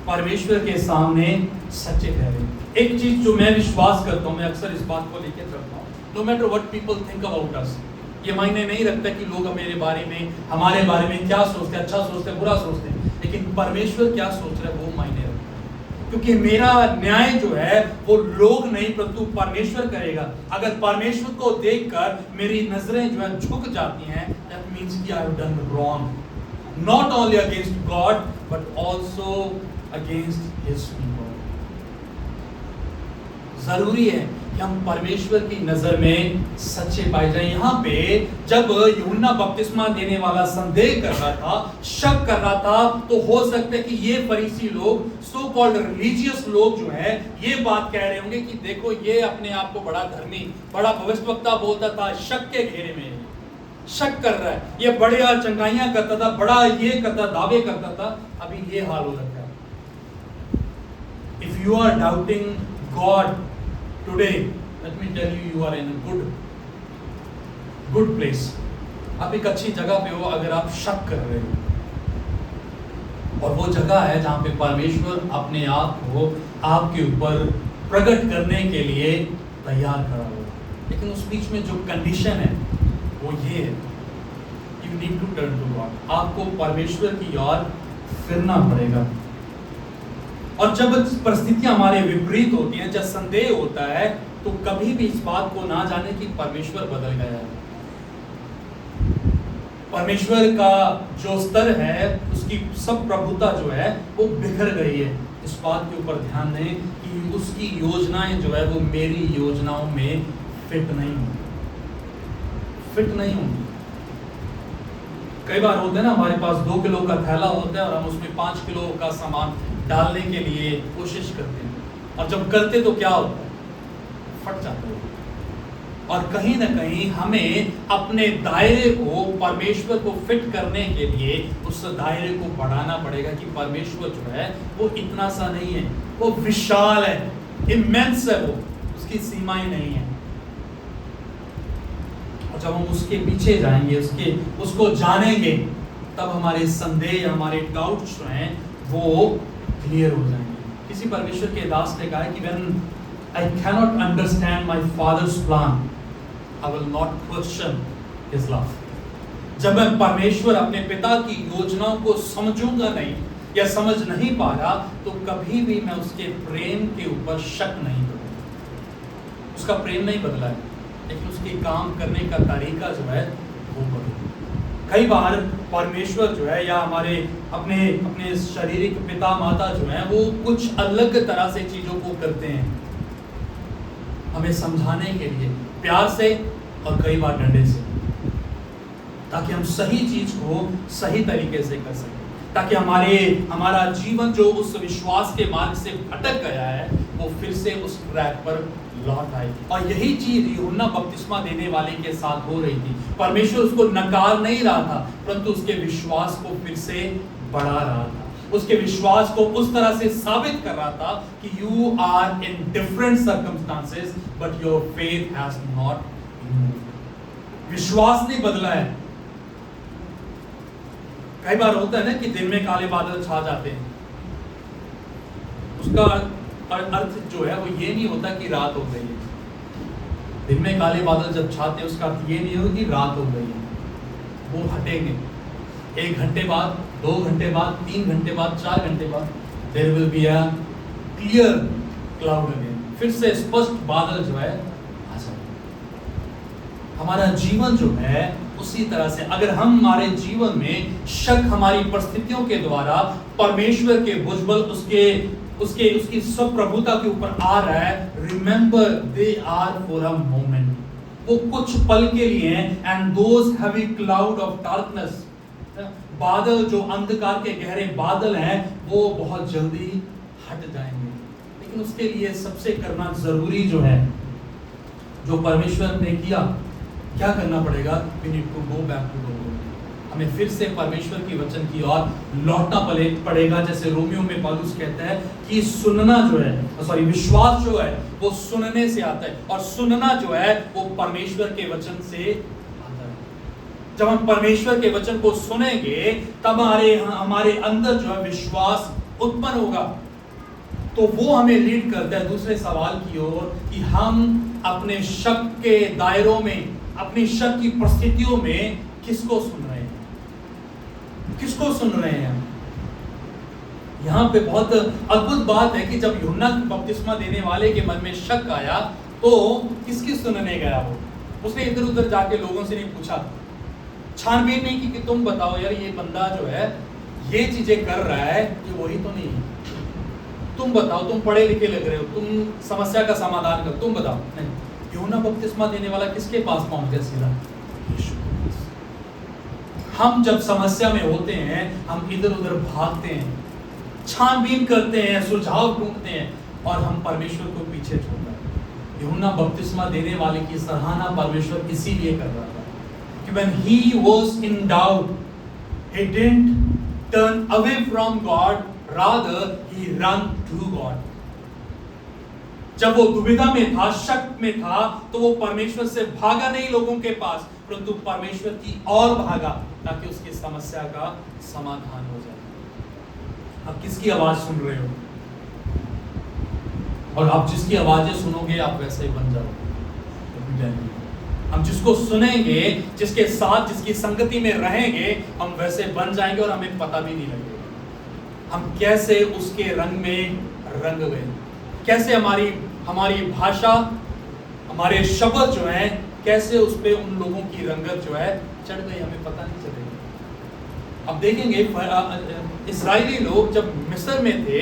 परमेश्वर के सामने सच्चे ठहरे। एक चीज जो मैं विश्वास करता हूं, मैं अक्सर इस बात को लेकर चलता हूं, no matter what people think about us, ये मायने नहीं रखता कि लोग मेरे बारे में, हमारे बारे में क्या सोचते हैं, अच्छा सोचते हैं, बुरा सोचते हैं, लेकिन परमेश्वर क्या सोच रहा है वो मायने रखता है। क्योंकि मेरा न्याय जो है वो लोग नहीं परंतु परमेश्वर करेगा। अगर परमेश्वर को देखकर मेरी नजरें जो है झुक जाती हैं, दैट मींस कि I have done wrong, not only against God but also against his people. जरूरी है कि हम परमेश्वर की नजर में सच्चे पाए जाएं। यहाँ पे जब यूहन्ना बपतिस्मा देने वाला संदेह कर रहा था, शक कर रहा था, तो हो सकता है कि ये फरीसी लोग, सो कॉल्ड रिलीजियस लोग जो है, ये बात कह रहे होंगे कि देखो ये अपने आप को बड़ा धर्मी, बड़ा भविष्यवक्ता बोलता था, शक के घेरे में शक कर रहा है, ये बढ़िया चंगाइयां करता था, बड़ा ये करता, दावे करता था, अभी ये हाल हो रखा है। If you are doubting God today, let me tell you, you are in a good place. आप एक अच्छी जगह पे हो अगर आप शक कर रहे हो, और वो जगह है जहाँ पे परमेश्वर अपने आप को आपके ऊपर प्रकट करने के लिए तैयार खड़ा हो। लेकिन उस बीच में जो कंडीशन है वो ये है, you need to turn to God. आपको परमेश्वर की ओर फिरना पड़ेगा। और जब परिस्थितियां हमारे विपरीत होती हैं, जब संदेह होता है, तो कभी भी इस बात को ना जाने कि परमेश्वर बदल गया है। परमेश्वर का जो स्तर है उसकी सब प्रभुता जो है वो बिखर गई है। इस बात के ऊपर ध्यान दें कि उसकी योजनाएं जो है वो मेरी योजनाओं में फिट नहीं होंगी। कई बार होता है ना, हमारे पास 2 किलो का थैला होता है और हम उसमें 5 किलो का सामान डालने के लिए कोशिश करते हैं, और जब करते तो क्या होता है, फट जाता है। और कहीं ना कहीं हमें अपने दायरे को परमेश्वर को फिट करने के लिए उस दायरे को बढ़ाना पड़ेगा कि परमेश्वर जो है वो इतना सा नहीं है, वो विशाल है, इमेंस है, वो उसकी सीमाएं नहीं है। और जब हम उसके पीछे जाएंगे, उसको जानेंगे, तब हमारे संदेह, हमारे डाउट्स जो हैं वो क्लियर हो जाएंगे। किसी परमेश्वर के दास ने कहा है कि when I cannot understand my father's plan, I will not question his love. जब मैं परमेश्वर अपने पिता की योजनाओं को समझूंगा नहीं या समझ नहीं पा रहा, तो कभी भी मैं उसके प्रेम के ऊपर शक नहीं करूंगा। उसका प्रेम नहीं बदला है, लेकिन उसके काम करने का तरीका जो है वो बदला। कई बार परमेश्वर जो है या हमारे अपने शारीरिक पिता माता जो है वो कुछ अलग तरह से चीजों को करते हैं हमें समझाने के लिए, प्यार से और कई बार डंडे से, ताकि हम सही चीज को सही तरीके से कर सकें, ताकि हमारा जीवन जो उस विश्वास के मार्ग से भटक गया है वो फिर से उस ट्रैक पर लौट आए। और यही चीज यूहन्ना बपतिस्मा देने वाले के साथ हो रही थी। परमेश्वर उसको नकार नहीं रहा था, परंतु उसके विश्वास को फिर से बढ़ा रहा था, उसके विश्वास को उस तरह से साबित कर रहा था कि you are in different circumstances but your faith has not moved. विश्वास नहीं बदला है। कई बार होता है ना कि दिन में काले बादल छा जाते हैं, उसका अर्थ जो है वो ये नहीं होता कि रात हो गई है। दिन में काले बादल जब छाते हैं उसका अर्थ ये नहीं होगा कि रात हो गई है। वो हटेंगे 1 घंटे बाद, 2 घंटे बाद, 3 घंटे बाद, 4 घंटे बाद, there will be a clear cloud again, फिर से स्पष्ट बादल जो है आ जाएगा। हमारा जीवन जो है उसी तरह से अगर हम हमारे जीवन में शक हमारी परिस्थितियों के द्वारा परमेश्वर के भुजबल उसकी स्वप्रभुता के ऊपर आ रहा है, remember they are for a moment, वो कुछ पल के लिए हैं। And those heavy cloud of darkness, बादल जो अंधकार के गहरे बादल हैं वो बहुत जल्दी हट जाएंगे। लेकिन उसके लिए सबसे करना जरूरी जो है, जो परमेश्वर ने किया, क्या करना पड़ेगा? We need to go back to the word. हमें फिर से परमेश्वर की वचन की ओर लौटना पड़ेगा। जैसे रोमियो में पौलुस कहता है कि सुनना जो है, विश्वास जो है वो सुनने से आता है, और सुनना जो है वो परमेश्वर के वचन से आता है। जब हम परमेश्वर के वचन को सुनेंगे तब हमारे अंदर जो है विश्वास उत्पन्न होगा। तो वो हमें लीड करता है दूसरे सवाल की ओर कि हम अपने शक के दायरों में, अपनी शक की परिस्थितियों में किसको सुन रहे हैं, किसको सुन रहे हैं। यहाँ पे बहुत अद्भुत बात है कि जब यूहन्ना बपतिस्मा देने वाले के मन में शक आया तो किसकी सुनने गया वो? उसने इधर उधर जाके लोगों से नहीं पूछा, छानबीन नहीं की कि तुम बताओ यार ये बंदा जो है ये चीजें कर रहा है, ये वही तो नहीं है, तुम बताओ, तुम पढ़े लिखे लग रहे हो, तुम समस्या का समाधान करो, तुम बताओ। नहीं, यूहन्ना बपतिस्मा देने वाला किसके पास पहुंच गया? सीधा यीशु। हम जब समस्या में होते हैं हम इधर उधर भागते हैं, छानबीन करते हैं, सुझाव ढूंढते हैं और हम परमेश्वर को पीछे छोड़ रहे हैं। यूहन्ना बपतिस्मा देने वाले की सराहना परमेश्वर इसीलिए कर रहा था कि when he was in doubt, he didn't turn away from God, rather he ran to God. जब वो दुविधा में था, शक में था, तो वो परमेश्वर से भागा नहीं लोगों के पास, परंतु परमेश्वर की ओर भागा ताकि उसकी समस्या का समाधान हो जाए। अब किसकी आवाज सुन रहे हो? और आप जिसकी आवाजें सुनोगे आप वैसे बन जाओगे। हम जिसको सुनेंगे, जिसके साथ, जिसकी संगति में रहेंगे, हम वैसे बन जाएंगे और हमें पता भी नहीं लगेगा हम कैसे उसके रंग में रंग गए, कैसे हमारी भाषा, हमारे शब्द जो हैं, कैसे उस पे उन लोगों की रंगत जो है चढ़ गई, हमें पता नहीं चलेगा। अब देखेंगे इस्राएली लोग जब मिस्र में थे,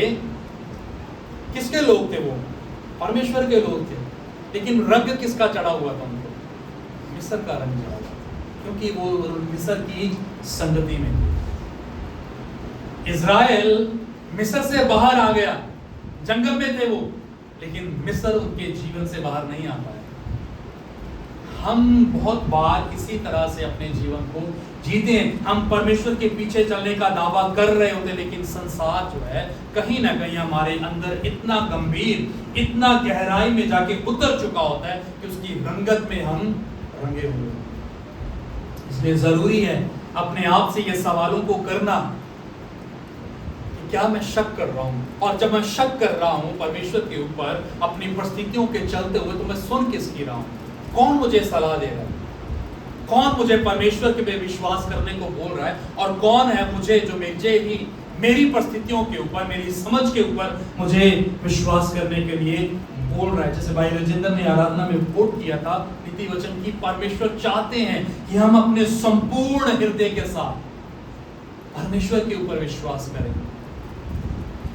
किसके लोग थे? वो परमेश्वर के लोग थे, लेकिन रंग किसका चढ़ा हुआ था उनको? मिस्र का रंग चढ़ा हुआ, क्योंकि वो मिस्र की संगति में थे। इज़राइल मिस्र से बाहर आ गया, जंगल में थे वो, लेकिन मिस्र उनके जीवन से बाहर नहीं आ पाया। हम बहुत बार इसी तरह से अपने जीवन को जीते हैं। हम परमेश्वर के पीछे चलने का दावा कर रहे होते, लेकिन संसार जो है कहीं ना कहीं हमारे अंदर इतना गंभीर, इतना गहराई में जाके उतर चुका होता है कि उसकी रंगत में हम रंगे हुए। इसलिए जरूरी है अपने आप से ये सवालों को करना, क्या मैं शक कर रहा हूं? और जब मैं शक कर रहा हूं परमेश्वर के ऊपर अपनी परिस्थितियों के चलते हुए, तो मैं सुन किसकी रहा हूं? कौन मुझे सलाह दे रहा है? कौन मुझे परमेश्वर के पे विश्वास करने को बोल रहा है? और कौन है मुझे जो मेरी परिस्थितियों के ऊपर, मेरी समझ के ऊपर मुझे विश्वास करने के लिए बोल रहा है? जैसे भाई राजेंद्र ने आराधना में कोट किया था नीति वचन की, परमेश्वर चाहते हैं कि हम अपने संपूर्ण हृदय के साथ परमेश्वर के ऊपर विश्वास करें।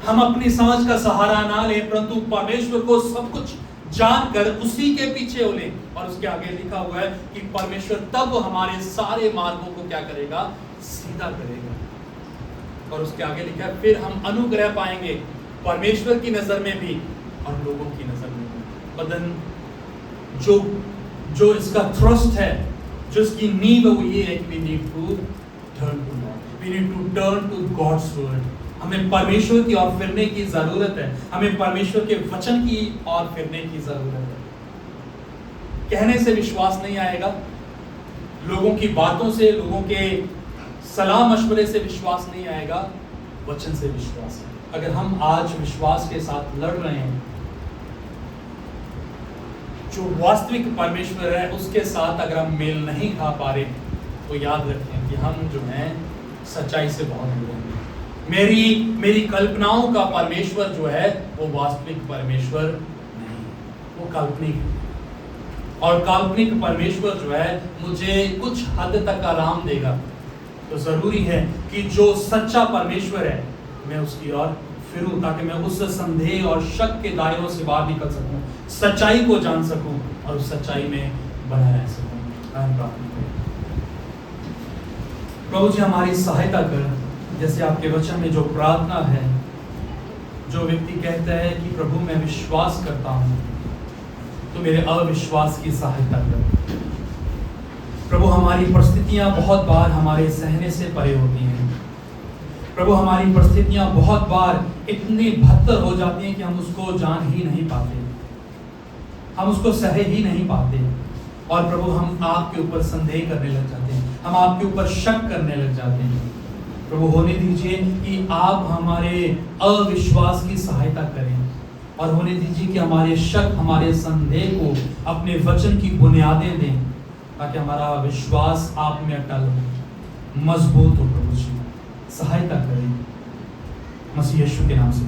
हम अपनी समझ का सहारा ना लें, परंतु परमेश्वर को सब कुछ जानकर उसी के पीछे हो लें। और उसके आगे लिखा हुआ है कि परमेश्वर तब हमारे सारे मार्गों को क्या करेगा? सीधा करेगा। और उसके आगे लिखा है फिर हम अनुग्रह पाएंगे परमेश्वर की नजर में भी और लोगों की नजर में भी। बदन जो इसका थ्रस्ट है, जो इसकी नींव है, वो ये है कि we need to turn to God, we need to turn to God's word. हमें परमेश्वर की ओर फिरने की जरूरत है, हमें परमेश्वर के वचन की ओर फिरने की जरूरत है। कहने से विश्वास नहीं आएगा, लोगों की बातों से, लोगों के सलाह मशवरे से विश्वास नहीं आएगा, वचन से विश्वास है। अगर हम आज विश्वास के साथ लड़ रहे हैं, जो वास्तविक परमेश्वर है उसके साथ अगर हम मेल नहीं खा पा रहे, तो याद रखें कि हम जो हैं सच्चाई से बहुत दूर हैं। मेरी कल्पनाओं का परमेश्वर जो है वो वास्तविक परमेश्वर नहीं, वो काल्पनिक है। और काल्पनिक परमेश्वर जो है मुझे कुछ हद तक आराम देगा, तो जरूरी है कि जो सच्चा परमेश्वर है मैं उसकी ओर फिरूं, ताकि मैं उस संदेह और शक के दायरों से बाहर निकल सकूं, सच्चाई को जान सकूं और उस सच्चाई में बना रह सकूं। प्रार्थना करें। प्रभु जी हमारी सहायता कर, जैसे आपके वचन में जो प्रार्थना है, जो व्यक्ति कहता है कि प्रभु मैं विश्वास करता हूं, तो मेरे अविश्वास की सहायता कर। प्रभु हमारी परिस्थितियां बहुत बार हमारे सहने से परे होती हैं। प्रभु हमारी परिस्थितियां बहुत बार इतनी बदतर हो जाती हैं कि हम उसको जान ही नहीं पाते, हम उसको सह ही नहीं पाते, और प्रभु हम आपके ऊपर संदेह करने लग जाते हैं, हम आपके ऊपर शक करने लग जाते हैं। प्रभु होने दीजिए कि आप हमारे अविश्वास की सहायता करें, और होने दीजिए कि हमारे शक, हमारे संदेह को अपने वचन की बुनियादें दें, ताकि हमारा विश्वास आप में अटल हो, मजबूत हो। प्रभु जी सहायता करें, मसीह यीशु के नाम से।